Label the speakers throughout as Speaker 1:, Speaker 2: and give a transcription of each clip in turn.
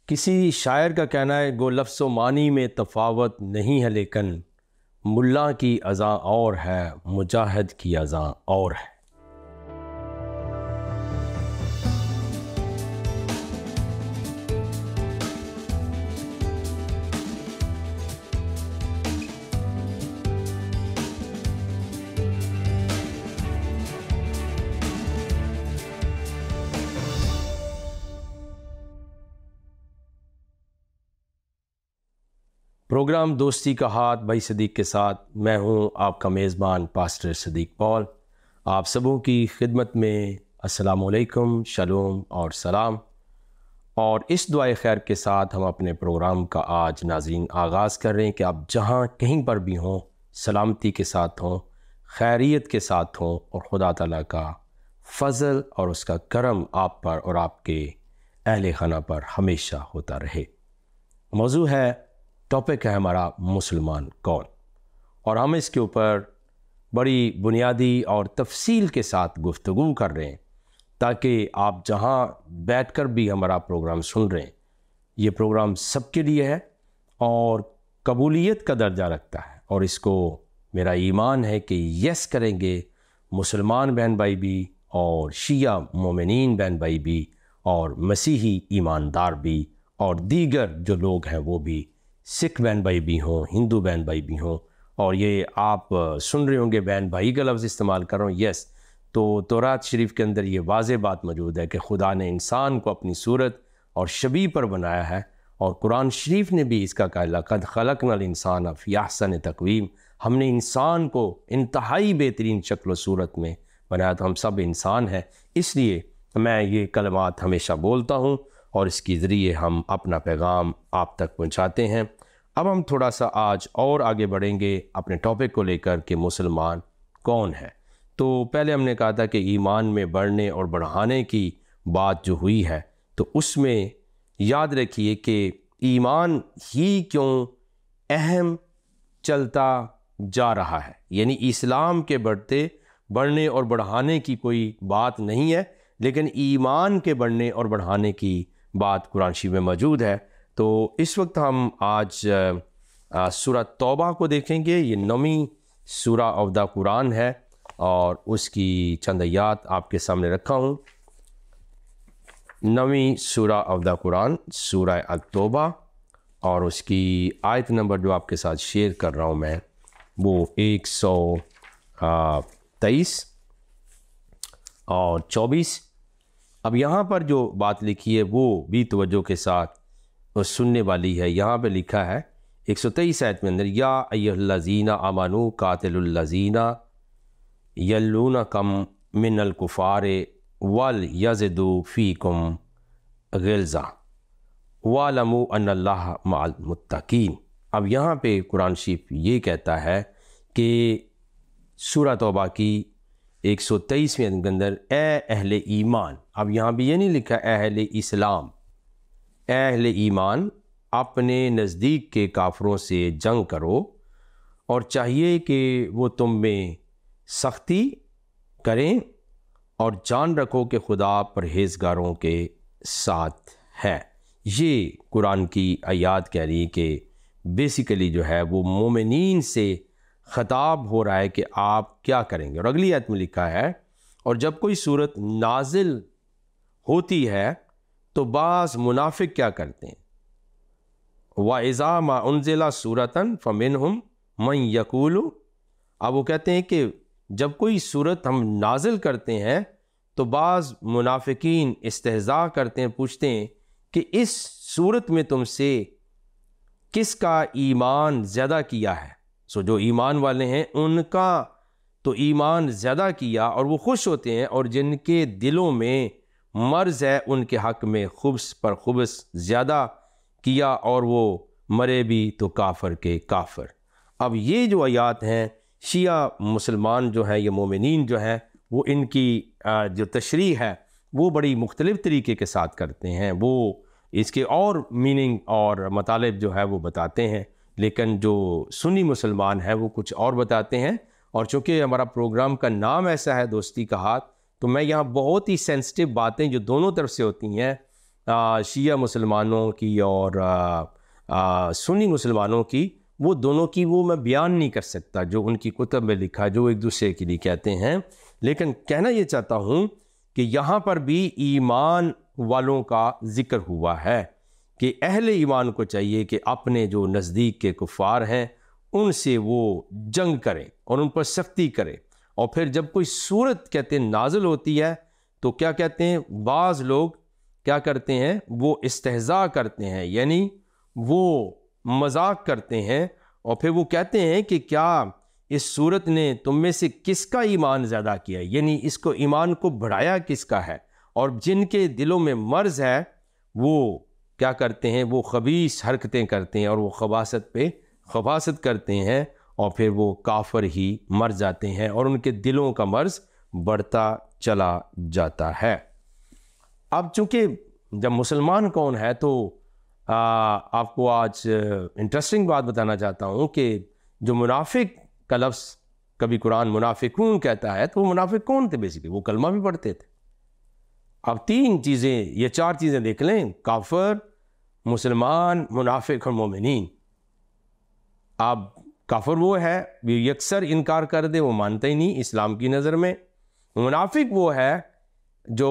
Speaker 1: کسی شاعر کا کہنا ہے گو لفظ و معنی میں تفاوت نہیں ہے، لیکن ملا کی اذاں اور ہے، مجاہد کی اذاں اور ہے۔ پروگرام دوستی کا ہاتھ بھائی صدیق کے ساتھ میں ہوں آپ کا میزبان پاسٹر صدیق پال۔ آپ سبوں کی خدمت میں السلام علیکم، شالوم اور سلام۔ اور اس دعائے خیر کے ساتھ ہم اپنے پروگرام کا آج ناظرین آغاز کر رہے ہیں کہ آپ جہاں کہیں پر بھی ہوں سلامتی کے ساتھ ہوں، خیریت کے ساتھ ہوں، اور خدا تعالیٰ کا فضل اور اس کا کرم آپ پر اور آپ کے اہل خانہ پر ہمیشہ ہوتا رہے۔ موضوع ہے، ٹاپک ہے ہمارا مسلمان کون، اور ہم اس کے اوپر بڑی بنیادی اور تفصیل کے ساتھ گفتگو کر رہے ہیں تاکہ آپ جہاں بیٹھ کر بھی ہمارا پروگرام سن رہے ہیں، یہ پروگرام سب کے لیے ہے اور قبولیت کا درجہ رکھتا ہے، اور اس کو میرا ایمان ہے کہ یس کریں گے مسلمان بہن بھائی بھی، اور شیعہ مومنین بہن بھائی بھی، اور مسیحی ایماندار بھی، اور دیگر جو لوگ ہیں وہ بھی، سکھ بہن بھائی بھی ہوں، ہندو بہن بھائی بھی ہوں۔ اور یہ آپ سن رہے ہوں گے بہن بھائی کا لفظ استعمال کر رہا ہوں، یس، تو تورات شریف کے اندر یہ واضح بات موجود ہے کہ خدا نے انسان کو اپنی صورت اور شبیہ پر بنایا ہے، اور قرآن شریف نے بھی اس کا کہا لقد خلقنا الانسان فی احسن تقویم، ہم نے انسان کو انتہائی بہترین شکل و صورت میں بنایا، تو ہم سب انسان ہیں۔ اس لیے میں یہ کلمات ہمیشہ بولتا ہوں اور اس کے ذریعے ہم اپنا پیغام آپ تک پہنچاتے ہیں۔ اب ہم تھوڑا سا آج اور آگے بڑھیں گے اپنے ٹاپک کو لے کر کہ مسلمان کون ہے۔ تو پہلے ہم نے کہا تھا کہ ایمان میں بڑھنے اور بڑھانے کی بات جو ہوئی ہے، تو اس میں یاد رکھیے کہ ایمان ہی کیوں اہم چلتا جا رہا ہے، یعنی اسلام کے بڑھنے اور بڑھانے کی کوئی بات نہیں ہے، لیکن ایمان کے بڑھنے اور بڑھانے کی بات قرآن شریف میں موجود ہے۔ تو اس وقت ہم آج سورہ توبہ کو دیکھیں گے۔ یہ 9ویں سورہ آف دا قرآن ہے، اور اس کی چند آیات آپ کے سامنے رکھا ہوں۔ 9ویں سورہ آف دا قرآن، سورہ التوبہ، اور اس کی آیت نمبر جو آپ کے ساتھ شیئر کر رہا ہوں میں، وہ 123 اور 24۔ اب یہاں پر جو بات لکھی ہے وہ بھی توجہ کے ساتھ سننے والی ہے۔ یہاں پہ لکھا ہے 123 آیت میں اندر، یا ایھا الذین آمنوا قاتلوا الذین یلونکم من الکفار ولیزدوا فیکم غلظہ واعلموا ان اللہ مع المتقین۔ اب یہاں پہ قرآن شریف یہ کہتا ہے کہ سورہ توبہ کی 123ویں کے اندر، اے اہل ایمان، اب یہاں بھی یہ نہیں لکھا اہل اسلام، اے اہل ایمان، اپنے نزدیک کے کافروں سے جنگ کرو، اور چاہیے کہ وہ تم میں سختی کریں، اور جان رکھو کہ خدا پرہیزگاروں کے ساتھ ہے۔ یہ قرآن کی آیات کہہ رہی ہے کہ بیسیکلی جو ہے وہ مومنین سے خطاب ہو رہا ہے کہ آپ کیا کریں گے۔ اور اگلی آیت میں لکھا ہے، اور جب کوئی صورت نازل ہوتی ہے تو بعض منافق کیا کرتے ہیں، وَإِذَا مَا أُنزِلَ سُورَةً فَمِنْهُمْ مَنْ يَقُولُ، اب وہ کہتے ہیں کہ جب کوئی صورت ہم نازل کرتے ہیں تو بعض منافقین استہزاء کرتے ہیں، پوچھتے ہیں کہ اس صورت میں تم سے کس کا ایمان زیادہ کیا ہے۔ سو جو ایمان والے ہیں ان کا تو ایمان زیادہ کیا، اور وہ خوش ہوتے ہیں، اور جن کے دلوں میں مرض ہے ان کے حق میں خبث پر خبث زیادہ کیا، اور وہ مرے بھی تو کافر کے کافر۔ اب یہ جو آیات ہیں، شیعہ مسلمان جو ہیں یا مومنین جو ہیں، وہ ان کی جو تشریح ہے وہ بڑی مختلف طریقے کے ساتھ کرتے ہیں، وہ اس کے اور میننگ اور مطالب جو ہے وہ بتاتے ہیں، لیکن جو سنی مسلمان ہیں وہ کچھ اور بتاتے ہیں۔ اور چونکہ ہمارا پروگرام کا نام ایسا ہے دوستی کا ہاتھ، تو میں یہاں بہت ہی سینسٹیو باتیں جو دونوں طرف سے ہوتی ہیں شیعہ مسلمانوں کی اور سنی مسلمانوں کی، وہ دونوں کی وہ میں بیان نہیں کر سکتا جو ان کی کتب میں لکھا، جو ایک دوسرے کے لیے کہتے ہیں، لیکن کہنا یہ چاہتا ہوں کہ یہاں پر بھی ایمان والوں کا ذکر ہوا ہے کہ اہل ایمان کو چاہیے کہ اپنے جو نزدیک کے کفار ہیں ان سے وہ جنگ کریں اور ان پر سختی کریں، اور پھر جب کوئی صورت کہتے ہیں نازل ہوتی ہے تو کیا کہتے ہیں، بعض لوگ کیا کرتے ہیں، وہ استہزاء کرتے ہیں، یعنی وہ مذاق کرتے ہیں، اور پھر وہ کہتے ہیں کہ کیا اس صورت نے تم میں سے کس کا ایمان زیادہ کیا ہے، یعنی اس کو ایمان کو بڑھایا کس کا ہے، اور جن کے دلوں میں مرض ہے وہ کیا کرتے ہیں، وہ خبیث حرکتیں کرتے ہیں اور وہ خباثت پہ خباثت کرتے ہیں، اور پھر وہ کافر ہی مر جاتے ہیں اور ان کے دلوں کا مرض بڑھتا چلا جاتا ہے۔ اب چونکہ جب مسلمان کون ہے تو آپ کو آج انٹرسٹنگ بات بتانا چاہتا ہوں کہ جو منافق کا لفظ کبھی قرآن منافقون کہتا ہے تو وہ منافق کون تھے؟ بیسیکلی وہ کلمہ بھی پڑھتے تھے۔ اب تین چیزیں، یہ چار چیزیں دیکھ لیں، کافر، مسلمان، منافق اور مومنین۔ اب کافر وہ ہے یکسر انکار کر دے، وہ مانتا ہی نہیں اسلام کی نظر میں۔ منافق وہ ہے جو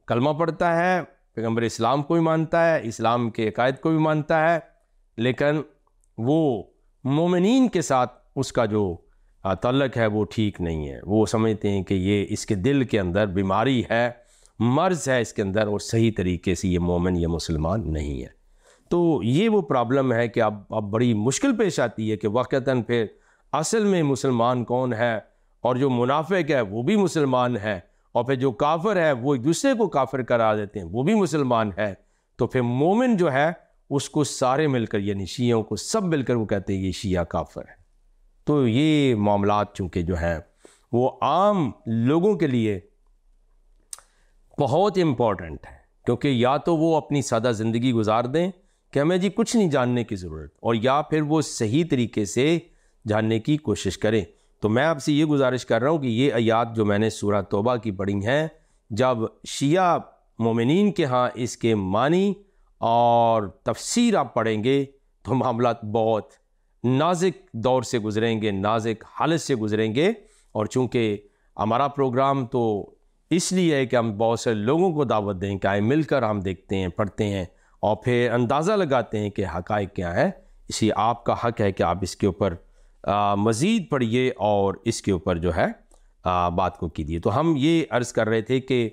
Speaker 1: کلمہ پڑھتا ہے، پیغمبر اسلام کو بھی مانتا ہے، اسلام کے عقائد کو بھی مانتا ہے، لیکن وہ مومنین کے ساتھ اس کا جو تعلق ہے وہ ٹھیک نہیں ہے۔ وہ سمجھتے ہیں کہ یہ اس کے دل کے اندر بیماری ہے، مرض ہے اس کے اندر، اور صحیح طریقے سے یہ مومن یا مسلمان نہیں ہے۔ تو یہ وہ پرابلم ہے کہ اب بڑی مشکل پیش آتی ہے کہ واقعتاً پھر اصل میں مسلمان کون ہے، اور جو منافق ہے وہ بھی مسلمان ہے، اور پھر جو کافر ہے وہ ایک دوسرے کو کافر قرار دیتے ہیں، وہ بھی مسلمان ہے، تو پھر مومن جو ہے اس کو سارے مل کر، یعنی شیعوں کو سب مل کر وہ کہتے ہیں یہ شیعہ کافر ہے۔ تو یہ معاملات چونکہ جو ہیں وہ عام لوگوں کے لیے بہت امپورٹنٹ ہے، کیونکہ یا تو وہ اپنی سادہ زندگی گزار دیں کہ ہمیں جی کچھ نہیں جاننے کی ضرورت، اور یا پھر وہ صحیح طریقے سے جاننے کی کوشش کریں۔ تو میں آپ سے یہ گزارش کر رہا ہوں کہ یہ آیات جو میں نے سورہ توبہ کی پڑھی ہیں، جب شیعہ مومنین کے ہاں اس کے معنی اور تفسیر آپ پڑھیں گے تو معاملات بہت نازک دور سے گزریں گے، نازک حالت سے گزریں گے، اور چونکہ ہمارا پروگرام تو اس لیے ہے کہ ہم بہت سے لوگوں کو دعوت دیں کہ آئے مل کر ہم دیکھتے ہیں، پڑھتے ہیں، اور پھر اندازہ لگاتے ہیں کہ حقائق کیا ہے۔ اسی آپ کا حق ہے کہ آپ اس کے اوپر مزید پڑھیے اور اس کے اوپر جو ہے بات کو کیجیے۔ تو ہم یہ عرض کر رہے تھے کہ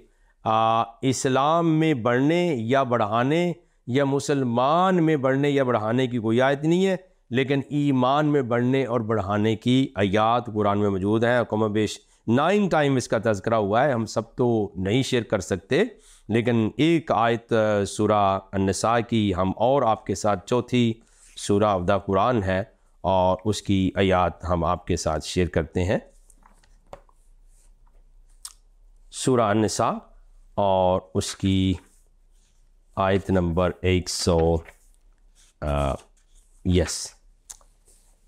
Speaker 1: اسلام میں بڑھنے یا بڑھانے یا مسلمان میں بڑھنے یا بڑھانے کی کوئی آیت نہیں ہے، لیکن ایمان میں بڑھنے اور بڑھانے کی آیات قرآن میں موجود ہیں، کم و بیش 9 ٹائم اس کا تذکرہ ہوا ہے۔ ہم سب تو نہیں شیئر کر سکتے، لیکن ایک آیت سورہ النساء کی ہم اور آپ کے ساتھ، چوتھی سورہ آف دا قرآن ہے، اور اس کی آیات ہم آپ کے ساتھ شیئر کرتے ہیں۔ سورہ النساء اور اس کی آیت نمبر 100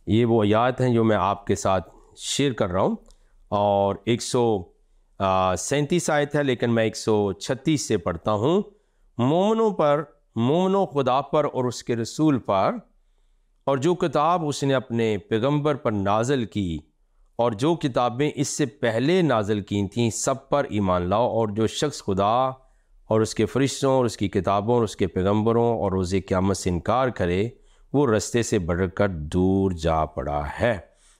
Speaker 1: یہ وہ آیات ہیں جو میں آپ کے ساتھ شیئر کر رہا ہوں، اور 137 آیت ہے، لیکن میں 136 سے پڑھتا ہوں۔ مومنوں خدا پر اور اس کے رسول پر، اور جو کتاب اس نے اپنے پیغمبر پر نازل کی، اور جو کتابیں اس سے پہلے نازل کی تھیں، سب پر ایمان لاؤ، اور جو شخص خدا اور اس کے فرشتوں اور اس کی کتابوں اور اس کے پیغمبروں اور روز قیامت سے انکار کرے، وہ رستے سے بھٹک کر دور جا پڑا ہے۔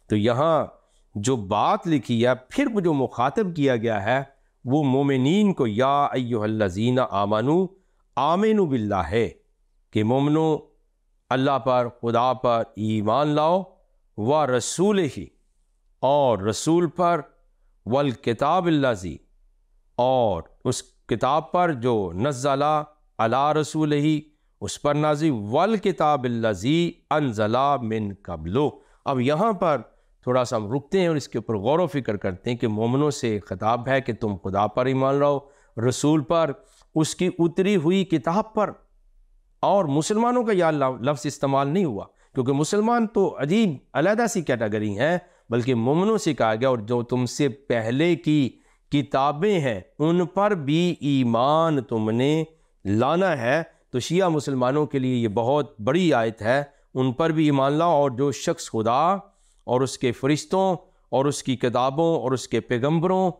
Speaker 1: تو یہاں جو بات لکھی ہے، پھر جو مخاطب کیا گیا ہے وہ مومنین کو، یا ایھا الذین آمنوا آمنوا باللہ ہے، کہ مومنو اللہ پر، خدا پر ایمان لاؤ، و رسول ہی، اور رسول پر، والکتاب الذی، اور اس کتاب پر جو نزل علی رسول ہی، اس پر نازل، والکتاب الذی انزل من قبل۔ اب یہاں پر تھوڑا سا ہم رکتے ہیں اور اس کے اوپر غور و فکر کرتے ہیں کہ مومنوں سے خطاب ہے کہ تم خدا پر ایمان لاؤ، رسول پر، اس کی اتری ہوئی کتاب پر، اور مسلمانوں کا یہ لفظ استعمال نہیں ہوا، کیونکہ مسلمان تو عجیب علیحدہ سی کیٹیگری ہیں، بلکہ مومنوں سے کہا گیا، اور جو تم سے پہلے کی کتابیں ہیں ان پر بھی ایمان تم نے لانا ہے تو شیعہ مسلمانوں کے لیے یہ بہت بڑی آیت ہے، ان پر بھی ایمان لاؤ، اور جو شخص خدا اور اس کے فرشتوں اور اس کی کتابوں اور اس کے پیغمبروں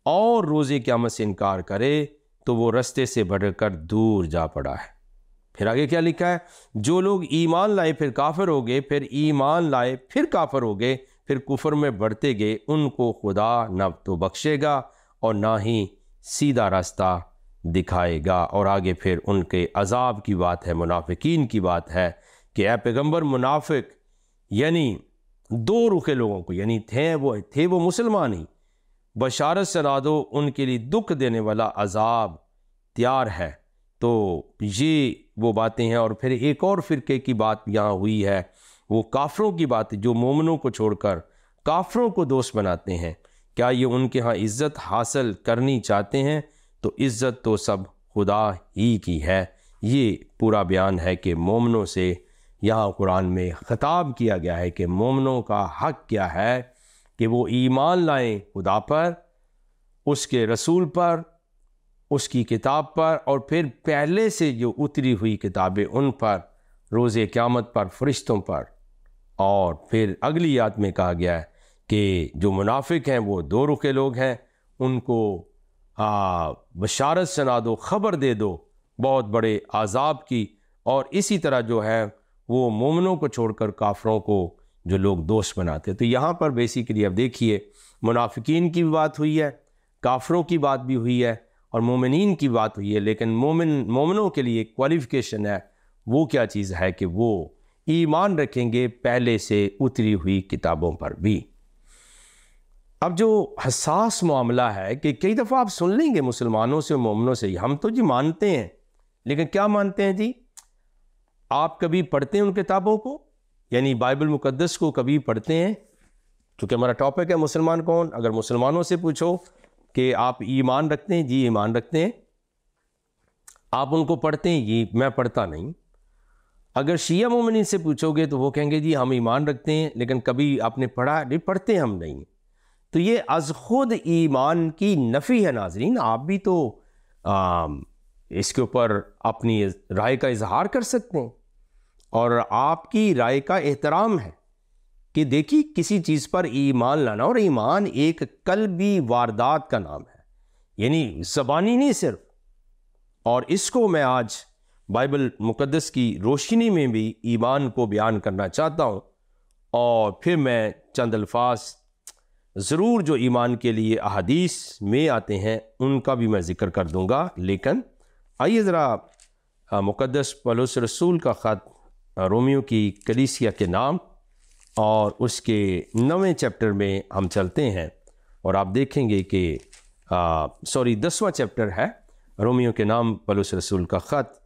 Speaker 1: اور روز قیامت سے انکار کرے تو وہ رستے سے بھٹک کر دور جا پڑا ہے۔ پھر آگے کیا لکھا ہے؟ جو لوگ ایمان لائے پھر کافر ہو گئے، پھر ایمان لائے پھر کافر ہو گئے، پھر کفر میں بڑھتے گئے، ان کو خدا نہ تو بخشے گا اور نہ ہی سیدھا راستہ دکھائے گا۔ اور آگے پھر ان کے عذاب کی بات ہے، منافقین کی بات ہے کہ اے پیغمبر، منافق یعنی دو رخے لوگوں کو، یعنی تھے وہ مسلمان ہی، بشارت سنا دو ان کے لیے دکھ دینے والا عذاب تیار ہے۔ تو یہ وہ باتیں ہیں۔ اور پھر ایک اور فرقے کی بات یہاں ہوئی ہے، وہ کافروں کی بات، جو مومنوں کو چھوڑ کر کافروں کو دوست بناتے ہیں۔ کیا یہ ان کے ہاں عزت حاصل کرنی چاہتے ہیں؟ تو عزت تو سب خدا ہی کی ہے۔ یہ پورا بیان ہے کہ مومنوں سے یہاں قرآن میں خطاب کیا گیا ہے کہ مومنوں کا حق کیا ہے کہ وہ ایمان لائیں خدا پر، اس کے رسول پر، اس کی کتاب پر، اور پھر پہلے سے جو اتری ہوئی کتابیں ان پر، روز قیامت پر، فرشتوں پر۔ اور پھر اگلی آیت میں کہا گیا ہے کہ جو منافق ہیں وہ دو رخے لوگ ہیں، ان کو بشارت سنا دو، خبر دے دو بہت بڑے عذاب کی۔ اور اسی طرح جو ہے وہ مومنوں کو چھوڑ کر کافروں کو جو لوگ دوست بناتے ہیں۔ تو یہاں پر بیسیکلی اب دیکھیے، منافقین کی بھی بات ہوئی ہے، کافروں کی بات بھی ہوئی ہے، اور مومنین کی بات ہوئی ہے، لیکن مومنوں کے لیے کوالیفیکیشن ہے، وہ کیا چیز ہے کہ وہ ایمان رکھیں گے پہلے سے اتری ہوئی کتابوں پر بھی۔ اب جو حساس معاملہ ہے کہ کئی دفعہ آپ سن لیں گے مسلمانوں سے، مومنوں سے، ہم تو جی مانتے ہیں، لیکن کیا مانتے ہیں جی؟ آپ کبھی پڑھتے ہیں ان کتابوں کو؟ یعنی بائبل مقدس کو کبھی پڑھتے ہیں؟ چونکہ ہمارا ٹاپک ہے مسلمان کون، اگر مسلمانوں سے پوچھو کہ آپ ایمان رکھتے ہیں، جی ایمان رکھتے ہیں۔ آپ ان کو پڑھتے ہیں؟ جی میں پڑھتا نہیں۔ اگر شیعہ مومنین سے پوچھو گے تو وہ کہیں گے جی ہم ایمان رکھتے ہیں، لیکن کبھی آپ نے پڑھا نہیں؟ پڑھتے ہم نہیں۔ تو یہ از خود ایمان کی نفی ہے۔ ناظرین، آپ بھی تو اس کے اوپر اپنی رائے کا اظہار کر سکتے ہیں، اور آپ کی رائے کا احترام ہے کہ دیکھیے کسی چیز پر ایمان لانا، اور ایمان ایک قلبی واردات کا نام ہے، یعنی زبانی نہیں صرف۔ اور اس کو میں آج بائبل مقدس کی روشنی میں بھی ایمان کو بیان کرنا چاہتا ہوں، اور پھر میں چند الفاظ ضرور جو ایمان کے لیے احادیث میں آتے ہیں ان کا بھی میں ذکر کر دوں گا۔ لیکن آئیے ذرا مقدس پولس رسول کا خط رومیو کی کلیسیا کے نام اور اس کے 9ویں چیپٹر میں ہم چلتے ہیں، اور آپ دیکھیں گے کہ 10واں چیپٹر ہے رومیو کے نام پولس رسول کا خط،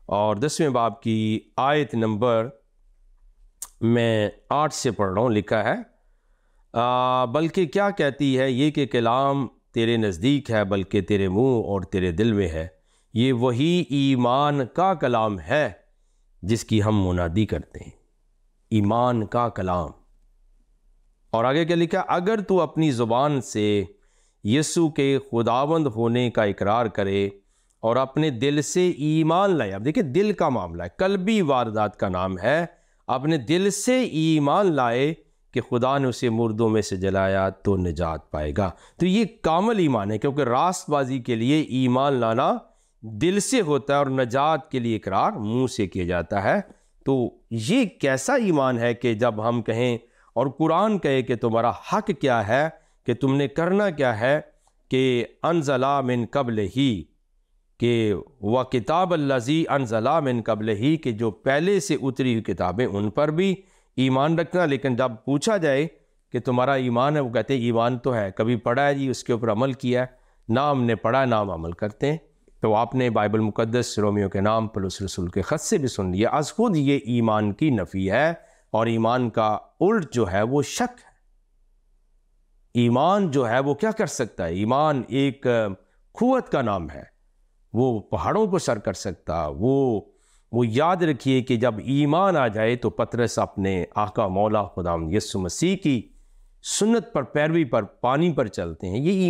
Speaker 1: اور 10ویں باب کی آیت نمبر میں 8 سے پڑھ رہا ہوں۔ لکھا ہے بلکہ کیا کہتی ہے یہ کہ کلام تیرے نزدیک ہے، بلکہ تیرے منہ اور تیرے دل میں ہے۔ یہ وہی ایمان کا کلام ہے جس کی ہم منادی کرتے ہیں، ایمان کا کلام۔ اور آگے کیا لکھا؟ اگر تو اپنی زبان سے یسوع کے خداوند ہونے کا اقرار کرے اور اپنے دل سے ایمان لائے، اب دیکھیں دل کا معاملہ ہے، قلبی واردات کا نام ہے، اپنے دل سے ایمان لائے کہ خدا نے اسے مردوں میں سے جلایا تو نجات پائے گا۔ تو یہ کامل ایمان ہے، کیونکہ راست بازی کے لیے ایمان لانا دل سے ہوتا ہے، اور نجات کے لیے اقرار منہ سے کیا جاتا ہے۔ تو یہ کیسا ایمان ہے کہ جب ہم کہیں اور قرآن کہے کہ تمہارا حق کیا ہے، کہ تم نے کرنا کیا ہے، کہ انزلا من قبل ہی، کہ وہ کتاب الذی انزلا من قبل ہی، کہ جو پہلے سے اتری ہوئی کتابیں ان پر بھی ایمان رکھنا۔ لیکن جب پوچھا جائے کہ تمہارا ایمان ہے، وہ کہتے ہیں ایمان تو ہے، کبھی پڑھا ہے جی، اس کے اوپر عمل کیا ہے؟ نہ ہم نے پڑھا، نہ ہم عمل کرتے ہیں۔ تو آپ نے بائبل مقدس رومیو کے نام پولس رسول کے خط سے بھی سن لیا، از خود یہ ایمان کی نفی ہے، اور ایمان کا الٹ جو ہے وہ شک ہے۔ ایمان جو ہے وہ کیا کر سکتا ہے؟ ایمان ایک قوت کا نام ہے، وہ پہاڑوں کو سر کر سکتا۔ وہ یاد رکھیے کہ جب ایمان آ جائے تو پطرس اپنے آقا مولا خداوند یسوع مسیح کی سنت پر پیروی پر پانی پر چلتے ہیں۔ یہ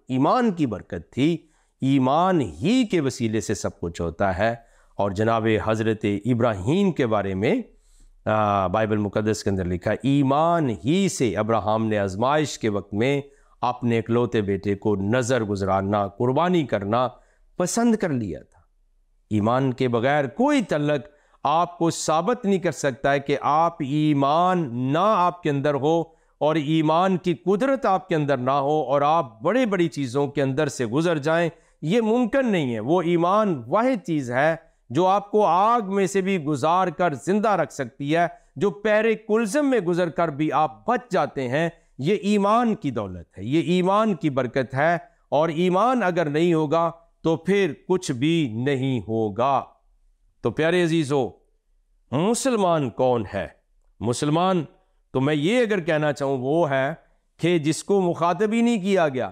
Speaker 1: ایمان کی برکت تھی، ایمان ہی کے وسیلے سے سب کچھ ہوتا ہے۔ اور جناب حضرت ابراہیم کے بارے میں بائبل مقدس کے اندر لکھا ہے، ایمان ہی سے ابراہیم نے آزمائش کے وقت میں اپنے اکلوتے بیٹے کو نظر گزارنا، قربانی کرنا پسند کر لیا تھا۔ ایمان کے بغیر کوئی تعلق آپ کو ثابت نہیں کر سکتا ہے کہ آپ ایمان نہ آپ کے اندر ہو اور ایمان کی قدرت آپ کے اندر نہ ہو اور آپ بڑی بڑی چیزوں کے اندر سے گزر جائیں، یہ ممکن نہیں ہے۔ وہ ایمان واحد چیز ہے جو آپ کو آگ میں سے بھی گزار کر زندہ رکھ سکتی ہے، جو پہرے کلزم میں گزر کر بھی آپ بچ جاتے ہیں۔ یہ ایمان کی دولت ہے، یہ ایمان کی برکت ہے، اور ایمان اگر نہیں ہوگا تو پھر کچھ بھی نہیں ہوگا۔ تو پیارے عزیزو، مسلمان کون ہے؟ مسلمان تو میں یہ اگر کہنا چاہوں وہ ہے کہ جس کو مخاطب ہی نہیں کیا گیا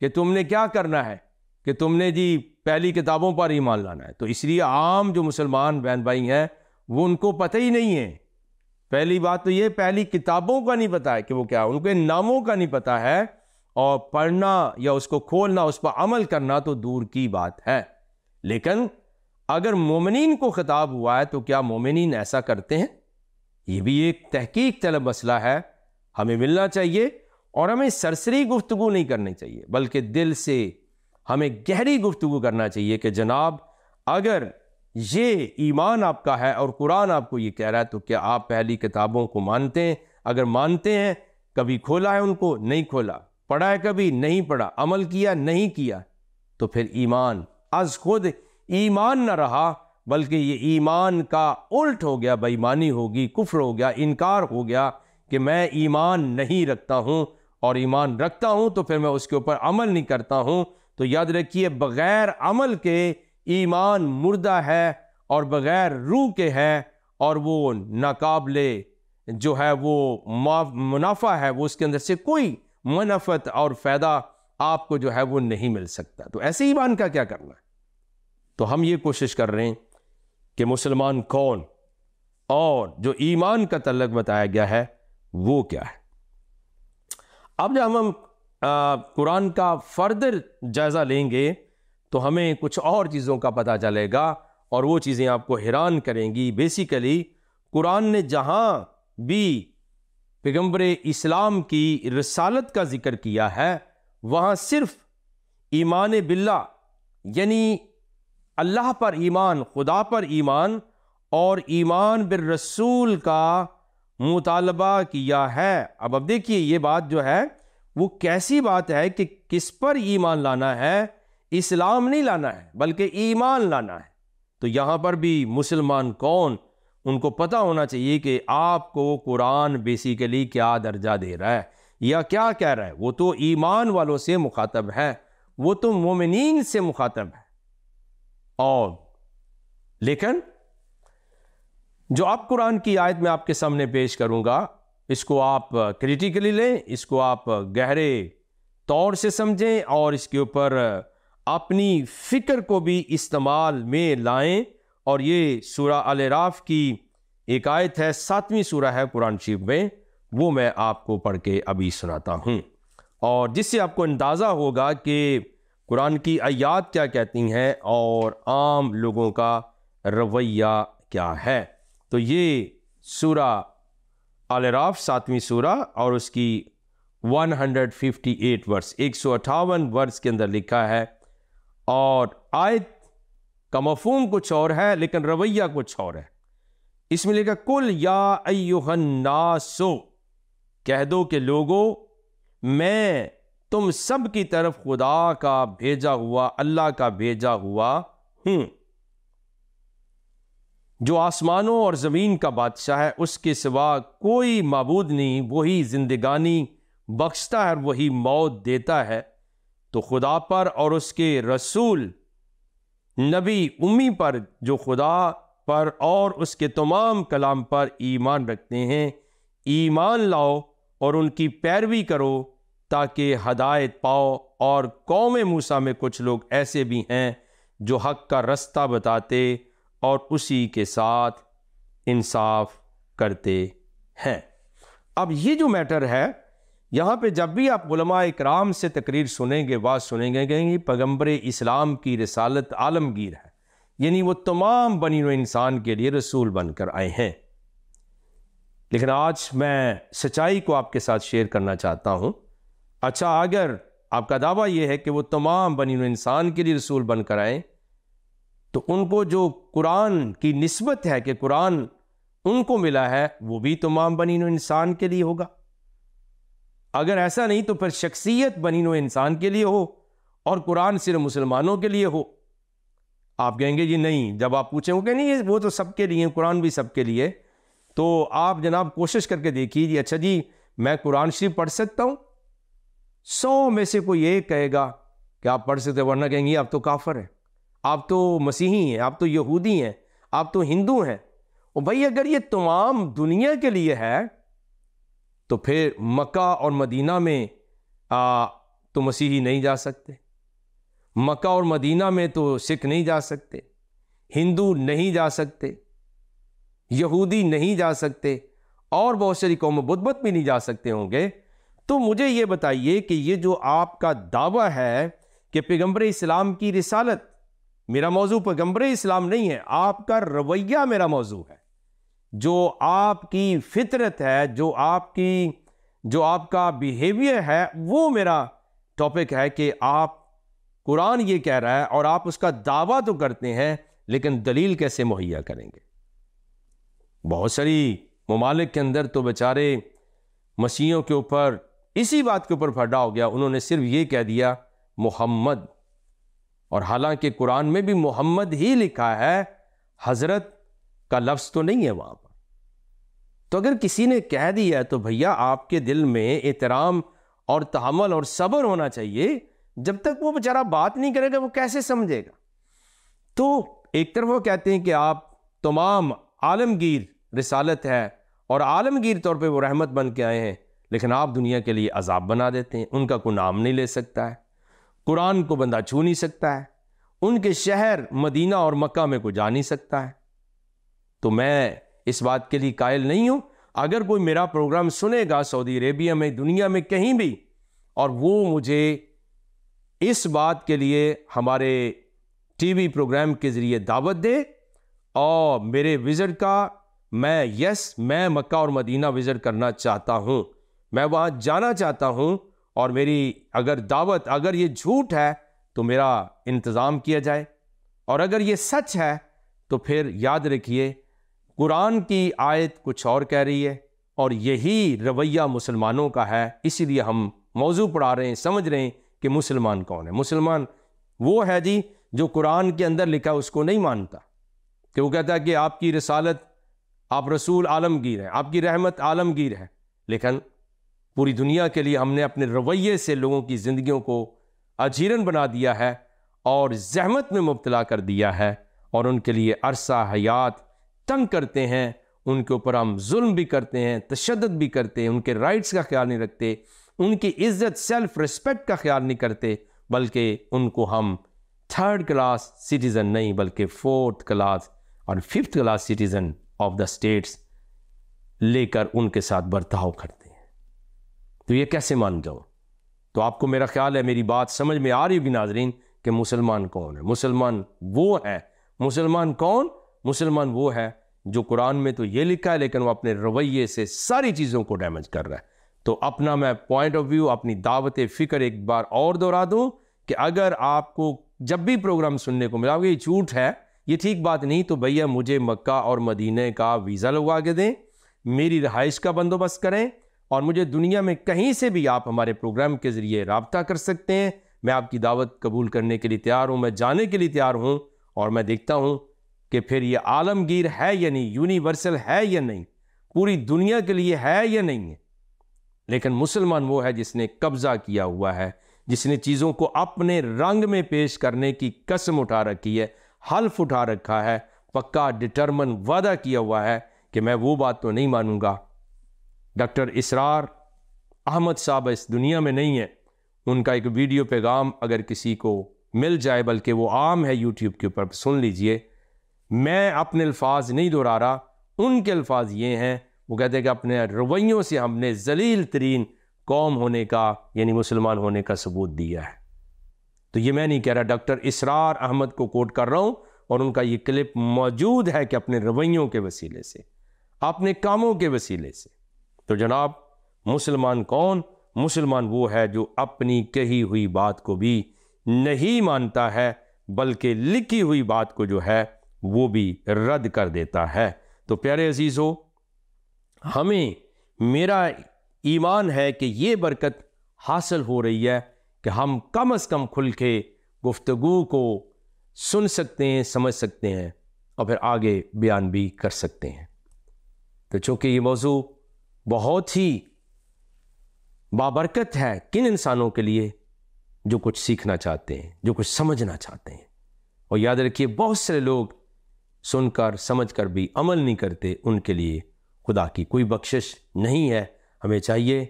Speaker 1: کہ تم نے کیا کرنا ہے، کہ تم نے جی پہلی کتابوں پر ایمان لانا ہے۔ تو اس لیے عام جو مسلمان بہن بھائی ہیں وہ ان کو پتہ ہی نہیں ہے۔ پہلی بات تو یہ پہلی کتابوں کا نہیں پتا ہے کہ وہ کیا، ان کے ناموں کا نہیں پتا ہے، اور پڑھنا یا اس کو کھولنا، اس پر عمل کرنا تو دور کی بات ہے۔ لیکن اگر مومنین کو خطاب ہوا ہے تو کیا مومنین ایسا کرتے ہیں؟ یہ بھی ایک تحقیق طلب مسئلہ ہے، ہمیں ملنا چاہیے، اور ہمیں سرسری گفتگو نہیں کرنی چاہیے بلکہ دل سے ہمیں گہری گفتگو کرنا چاہیے کہ جناب اگر یہ ایمان آپ کا ہے اور قرآن آپ کو یہ کہہ رہا ہے تو کیا آپ پہلی کتابوں کو مانتے ہیں؟ اگر مانتے ہیں، کبھی کھولا ہے ان کو؟ نہیں کھولا۔ پڑھا ہے کبھی؟ نہیں پڑھا۔ عمل کیا؟ نہیں کیا۔ تو پھر ایمان از خود ایمان نہ رہا بلکہ یہ ایمان کا الٹ ہو گیا، بے ایمانی ہوگی، کفر ہو گیا، انکار ہو گیا کہ میں ایمان نہیں رکھتا ہوں، اور ایمان رکھتا ہوں تو پھر میں اس کے اوپر عمل نہیں کرتا ہوں۔ تو یاد رکھیے بغیر عمل کے ایمان مردہ ہے اور بغیر روح کے ہے، اور وہ ناقابل جو ہے وہ منافع ہے، وہ اس کے اندر سے کوئی منفعت اور فائدہ آپ کو جو ہے وہ نہیں مل سکتا۔ تو ایسے ایمان کا کیا کرنا ہے؟ تو ہم یہ کوشش کر رہے ہیں کہ مسلمان کون اور جو ایمان کا تعلق بتایا گیا ہے وہ کیا ہے۔ اب جب ہم قرآن کا فردر جائزہ لیں گے تو ہمیں کچھ اور چیزوں کا پتہ چلے گا، اور وہ چیزیں آپ کو حیران کریں گی۔ بیسیکلی قرآن نے جہاں بھی پیغمبر اسلام کی رسالت کا ذکر کیا ہے وہاں صرف ایمان باللہ یعنی اللہ پر ایمان، خدا پر ایمان اور ایمان بالرسول کا مطالبہ کیا ہے۔ اب دیکھیے یہ بات جو ہے وہ کیسی بات ہے کہ کس پر ایمان لانا ہے؟ اسلام نہیں لانا ہے بلکہ ایمان لانا ہے۔ تو یہاں پر بھی مسلمان کون، ان کو پتہ ہونا چاہیے کہ آپ کو قرآن بیسیکلی کیا درجہ دے رہا ہے یا کیا کہہ رہا ہے۔ وہ تو ایمان والوں سے مخاطب ہے، وہ تو مومنین سے مخاطب ہے۔ اور لیکن جو اب قرآن کی آیت میں آپ کے سامنے پیش کروں گا، اس کو آپ کریٹیکلی لیں، اس کو آپ گہرے طور سے سمجھیں اور اس کے اوپر اپنی فکر کو بھی استعمال میں لائیں۔ اور یہ سورہ الاعراف کی ایک آیت ہے، 7ویں سورہ ہے قرآن شریف میں، وہ میں آپ کو پڑھ کے ابھی سناتا ہوں، اور جس سے آپ کو اندازہ ہوگا کہ قرآن کی آیات کیا کہتی ہیں اور عام لوگوں کا رویہ کیا ہے۔ تو یہ سورہ الاعراف 7ویں سورہ اور اس کی 158 ورس 158 ورس کے اندر لکھا ہے، اور آیت کا مفہوم کچھ اور ہے لیکن رویہ کچھ اور ہے۔ اس میں لکھا کل یا ایھا الناس، کہہ دو کہ لوگو میں تم سب کی طرف خدا کا بھیجا ہوا، اللہ کا بھیجا ہوا ہوں، جو آسمانوں اور زمین کا بادشاہ ہے، اس کے سوا کوئی معبود نہیں، وہی زندگانی بخشتا ہے اور وہی موت دیتا ہے۔ تو خدا پر اور اس کے رسول نبی امی پر جو خدا پر اور اس کے تمام کلام پر ایمان رکھتے ہیں، ایمان لاؤ اور ان کی پیروی کرو تاکہ ہدایت پاؤ۔ اور قوم موسیٰ میں کچھ لوگ ایسے بھی ہیں جو حق کا رستہ بتاتے اور اسی کے ساتھ انصاف کرتے ہیں۔ اب یہ جو میٹر ہے یہاں پہ جب بھی آپ علماء اکرام سے تقریر سنیں گے، بات سنیں گے، کہیں گے پیغمبر اسلام کی رسالت عالمگیر ہے، یعنی وہ تمام بنی نوع انسان کے لیے رسول بن کر آئے ہیں۔ لیکن آج میں سچائی کو آپ کے ساتھ شیئر کرنا چاہتا ہوں۔ اچھا، اگر آپ کا دعویٰ یہ ہے کہ وہ تمام بنی نوع انسان کے لیے رسول بن کر آئیں، تو ان کو جو قرآن کی نسبت ہے کہ قرآن ان کو ملا ہے، وہ بھی تمام بنی نوع انسان کے لیے ہوگا؟ اگر ایسا نہیں تو پھر شخصیت بنی نوع انسان کے لیے ہو اور قرآن صرف مسلمانوں کے لیے ہو۔ آپ کہیں گے جی نہیں، جب آپ پوچھیں گے کہ نہیں وہ تو سب کے لیے، قرآن بھی سب کے لیے، تو آپ جناب کوشش کر کے دیکھیے، اچھا جی میں قرآن شریف پڑھ سکتا ہوں؟ 100 میں سے کوئی ایک کہے گا کہ آپ پڑھ سکتے، ورنہ کہیں گے آپ تو کافر ہیں، آپ تو مسیحی ہیں، آپ تو یہودی ہیں، آپ تو ہندو ہیں۔ اور بھائی اگر یہ تمام دنیا کے لیے ہے تو پھر مکہ اور مدینہ میں تو مسیحی نہیں جا سکتے، مکہ اور مدینہ میں تو سکھ نہیں جا سکتے، ہندو نہیں جا سکتے، یہودی نہیں جا سکتے، اور بہت ساری قوم بدھ مت بھی نہیں جا سکتے ہوں گے۔ تو مجھے یہ بتائیے کہ یہ جو آپ کا دعویٰ ہے کہ پیغمبر اسلام کی رسالت، میرا موضوع پیغمبر اسلام نہیں ہے، آپ کا رویہ میرا موضوع ہے، جو آپ کی فطرت ہے، جو آپ کا بیہیویئر ہے، وہ میرا ٹاپک ہے کہ آپ قرآن یہ کہہ رہا ہے اور آپ اس کا دعویٰ تو کرتے ہیں، لیکن دلیل کیسے مہیا کریں گے؟ بہت ساری ممالک کے اندر تو بیچارے مسیحیوں کے اوپر اسی بات کے اوپر پھڈا ہو گیا، انہوں نے صرف یہ کہہ دیا محمد، اور حالانکہ قرآن میں بھی محمد ہی لکھا ہے، حضرت کا لفظ تو نہیں ہے وہاں پر۔ تو اگر کسی نے کہہ دیا تو بھیا آپ کے دل میں احترام اور تحمل اور صبر ہونا چاہیے، جب تک وہ بیچارہ بات نہیں کرے گا وہ کیسے سمجھے گا؟ تو ایک طرف وہ کہتے ہیں کہ آپ تمام عالمگیر رسالت ہے اور عالمگیر طور پہ وہ رحمت بن کے آئے ہیں، لیکن آپ دنیا کے لیے عذاب بنا دیتے ہیں، ان کا کوئی نام نہیں لے سکتا ہے، قرآن کو بندہ چھو نہیں سکتا ہے، ان کے شہر مدینہ اور مکہ میں کوئی جا نہیں سکتا ہے۔ تو میں اس بات کے لیے قائل نہیں ہوں۔ اگر کوئی میرا پروگرام سنے گا سعودی عربیہ میں، دنیا میں کہیں بھی، اور وہ مجھے اس بات کے لیے ہمارے ٹی وی پروگرام کے ذریعے دعوت دے اور میرے وزٹ کا، میں مکہ اور مدینہ وزٹ کرنا چاہتا ہوں، میں وہاں جانا چاہتا ہوں، اور میری اگر دعوت، اگر یہ جھوٹ ہے تو میرا انتظام کیا جائے، اور اگر یہ سچ ہے تو پھر یاد رکھیے قرآن کی آیت کچھ اور کہہ رہی ہے، اور یہی رویہ مسلمانوں کا ہے۔ اسی لیے ہم موضوع پڑھا رہے ہیں، سمجھ رہے ہیں کہ مسلمان کون ہے۔ مسلمان وہ ہے جی جو قرآن کے اندر لکھا اس کو نہیں مانتا، کہ وہ کہتا ہے کہ آپ کی رسالت، آپ رسول عالمگیر ہیں، آپ کی رحمت عالمگیر ہے، لیکن پوری دنیا کے لیے ہم نے اپنے رویے سے لوگوں کی زندگیوں کو اجیرن بنا دیا ہے اور زحمت میں مبتلا کر دیا ہے، اور ان کے لیے عرصہ حیات تنگ کرتے ہیں، ان کے اوپر ہم ظلم بھی کرتے ہیں، تشدد بھی کرتے ہیں، ان کے رائٹس کا خیال نہیں رکھتے، ان کی عزت، سیلف ریسپیکٹ کا خیال نہیں کرتے، بلکہ ان کو ہم 3rd کلاس سٹیزن نہیں بلکہ 4th کلاس اور 5th class citizen of the states لے کر ان کے ساتھ برتاؤ کرتے ہیں۔ تو یہ کیسے مان جاؤں؟ تو آپ کو میرا خیال ہے میری بات سمجھ میں آ رہی ہوگی ناظرین کہ مسلمان کون ہے۔ مسلمان وہ ہے، مسلمان کون؟ مسلمان وہ ہے جو قرآن میں تو یہ لکھا ہے لیکن وہ اپنے رویے سے ساری چیزوں کو ڈیمیج کر رہا ہے۔ تو اپنا میں پوائنٹ آف ویو، اپنی دعوت فکر ایک بار اور دہرا دوں کہ اگر آپ کو جب بھی پروگرام سننے کو ملا یہ جھوٹ ہے، یہ ٹھیک بات نہیں، تو بھیا مجھے مکہ اور مدینہ کا ویزا لگوا کے دیں، میری رہائش کا بندوبست کریں، اور مجھے دنیا میں کہیں سے بھی آپ ہمارے پروگرام کے ذریعے رابطہ کر سکتے ہیں۔ میں آپ کی دعوت قبول کرنے کے لیے تیار ہوں، میں جانے کے لیے تیار ہوں، اور میں دیکھتا ہوں کہ پھر یہ عالمگیر ہے یا نہیں، یونیورسل ہے یا نہیں، پوری دنیا کے لیے ہے یا نہیں ہے۔ لیکن مسلمان وہ ہے جس نے قبضہ کیا ہوا ہے، جس نے چیزوں کو اپنے رنگ میں پیش کرنے کی قسم اٹھا رکھی ہے، حلف اٹھا رکھا ہے، پکا ڈٹرمن وعدہ کیا ہوا ہے کہ میں وہ بات تو نہیں مانوں گا۔ ڈاکٹر اسرار احمد صاحب اس دنیا میں نہیں ہے، ان کا ایک ویڈیو پیغام اگر کسی کو مل جائے، بلکہ وہ عام ہے یوٹیوب کے اوپر، سن لیجئے۔ میں اپنے الفاظ نہیں دہرا رہا، ان کے الفاظ یہ ہیں، وہ کہتے ہیں کہ اپنے رویوں سے ہم نے ذلیل ترین قوم ہونے کا یعنی مسلمان ہونے کا ثبوت دیا ہے۔ تو یہ میں نہیں کہہ رہا، ڈاکٹر اسرار احمد کو کوٹ کر رہا ہوں، اور ان کا یہ کلپ موجود ہے کہ اپنے رویوں کے وسیلے سے، اپنے کاموں کے وسیلے سے۔ تو جناب، مسلمان کون؟ مسلمان وہ ہے جو اپنی کہی ہوئی بات کو بھی نہیں مانتا ہے، بلکہ لکھی ہوئی بات کو جو ہے وہ بھی رد کر دیتا ہے۔ تو پیارے عزیزو، ہمیں، میرا ایمان ہے کہ یہ برکت حاصل ہو رہی ہے کہ ہم کم از کم کھل کے گفتگو کو سن سکتے ہیں، سمجھ سکتے ہیں، اور پھر آگے بیان بھی کر سکتے ہیں۔ تو چونکہ یہ موضوع بہت ہی بابرکت ہے کن انسانوں کے لیے جو کچھ سیکھنا چاہتے ہیں، جو کچھ سمجھنا چاہتے ہیں، اور یاد رکھیے بہت سارے لوگ سن کر سمجھ کر بھی عمل نہیں کرتے، ان کے لیے خدا کی کوئی بخشش نہیں ہے۔ ہمیں چاہیے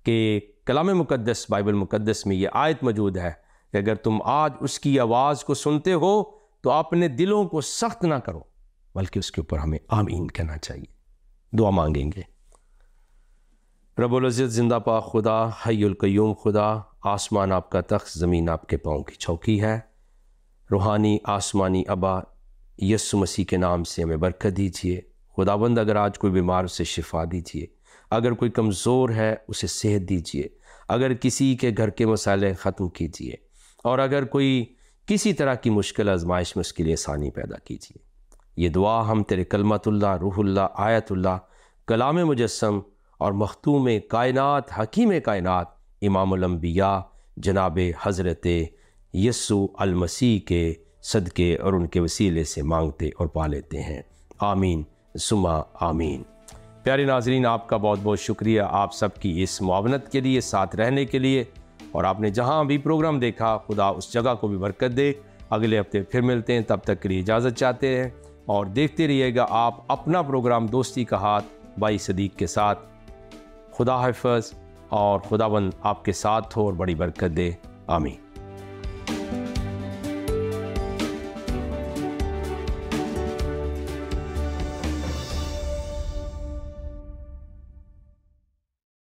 Speaker 1: کہ کلام مقدس، بائبل مقدس میں یہ آیت موجود ہے کہ اگر تم آج اس کی آواز کو سنتے ہو تو اپنے دلوں کو سخت نہ کرو، بلکہ اس کے اوپر ہمیں آمین کہنا چاہیے۔ دعا مانگیں گے۔ رب العزت زندہ پاک خدا، حی القیوم خدا، آسمان آپ کا تخت، زمین آپ کے پاؤں کی چوکی ہے۔ روحانی آسمانی ابا، یسوع مسیح کے نام سے ہمیں برکت دیجیے۔ خداوند، اگر آج کوئی بیمار، اسے شفا دیجیے، اگر کوئی کمزور ہے اسے صحت دیجیے، اگر کسی کے گھر کے مسائل ختم کیجیے، اور اگر کوئی کسی طرح کی مشکل آزمائش میں اس کے لیے آسانی پیدا کیجیے۔ یہ دعا ہم تیرے کلمت اللہ، روح اللہ، آیت اللہ، کلام مجسم اور مختوم کائنات، حکیم کائنات، امام الانبیاء جناب حضرت یسوع المسیح کے صدقے اور ان کے وسیلے سے مانگتے اور پا لیتے ہیں، آمین ثم آمین۔ پیارے ناظرین، آپ کا بہت بہت شکریہ آپ سب کی اس معاونت کے لیے، ساتھ رہنے کے لیے، اور آپ نے جہاں بھی پروگرام دیکھا، خدا اس جگہ کو بھی برکت دے۔ اگلے ہفتے پھر ملتے ہیں، تب تک کے لیے اجازت چاہتے ہیں، اور دیکھتے رہیے گا آپ اپنا پروگرام دوستی کا ہاتھ بھائی صدیق کے ساتھ۔ خدا حافظ، اور خداوند آپ کے ساتھ ہو اور بڑی برکت دے، آمین۔